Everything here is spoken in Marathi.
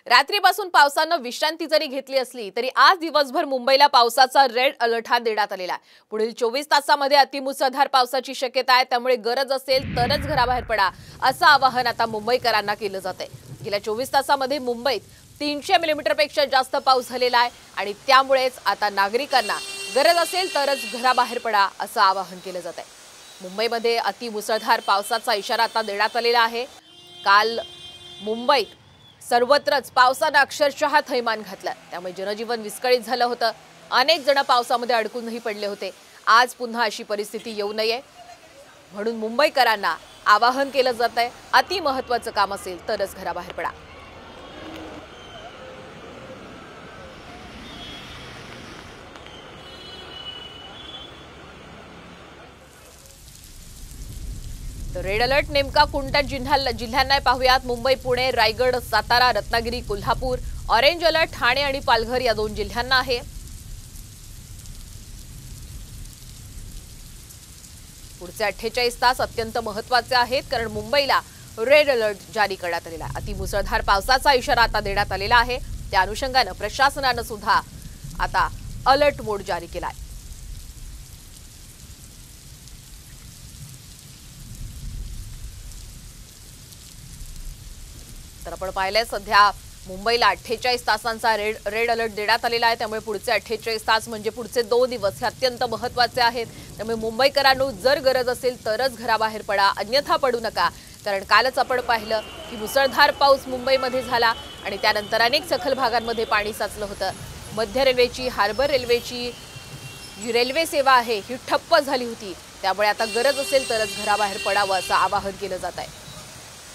रात्रीपासून पावसानं विश्रांती जरी घेतली असली तरी आज दिवसभर मुंबईला पावसाचा रेड अलर्ट हा देण्यात आलेला आहे। पुढील 24 तासांमध्ये अतिमुसळधार पावसाची शक्यता आहे, त्यामुळे गरज असेल तरच घराबाहेर पडा असं आवाहन आता मुंबईकरांना केलं जातंय। गेल्या 24 तासांमध्ये मुंबईत 300 मिलीमीटरपेक्षा जास्त पाऊस झालेला आहे आणि त्यामुळेच आता नागरिकांना गरज असेल तरच घराबाहेर पडा असं आवाहन केलं जातंय। मुंबईमध्ये अतिमुसळधार पावसाचा इशारा आता देण्यात आलेला आहे। काल मुंबईत सर्वत्रच पावसाने अक्षरशः थैमान घातलं, त्यामुळे जनजीवन विस्कळीत झालं होतं। अनेक जण पावसामध्ये अडकूनही पडले होते। आज पुन्हा अशी परिस्थिती येऊ नये म्हणून मुंबईकरांना आवाहन केलं जातंय, अति महत्त्वाचं काम असेल तरच घराबाहेर पडा। रेड अलर्ट नेमका कोणत्या जिल्ह्यांना पाहूयात। मुंबई, पुणे, रायगड, सातारा, रत्नागिरी, कोल्हापूर। ऑरेंज अलर्ट ठाणे आणि पालघर या 2 जिल्ह्यांना आहे। पुढचे 48 तास अत्यंत महत्त्वाचे आहेत, कारण मुंबईला रेड अलर्ट जारी करण्यात आलेला आहे। अतिमुसळधार पावसाचा इशारा आता देण्यात आलेला आहे। त्या अनुषंगाने प्रशासनाने सुद्धा आता अलर्ट मोड जारी केला आहे। तर आपण पाहिलंय सध्या मुंबईला 48 तासांचा रेड अलर्ट देण्यात आलेला आहे, त्यामुळे पुढचे 48 तास म्हणजे पुढचे 2 दिवस हे अत्यंत महत्त्वाचे आहेत। त्यामुळे मुंबईकरांनो जर गरज असेल तरच घराबाहेर पडा, अन्यथा पडू नका। कारण कालच आपण पाहिलं की मुसळधार पाऊस मुंबईमध्ये झाला आणि त्यानंतर अनेक सखल भागांमध्ये पाणी साचलं होतं। मध्य रेल्वेची, हार्बर रेल्वेची जी रेल्वे सेवा आहे ही ठप्प झाली होती, त्यामुळे आता गरज असेल तरच घराबाहेर पडावं असं आवाहन केलं जात आहे।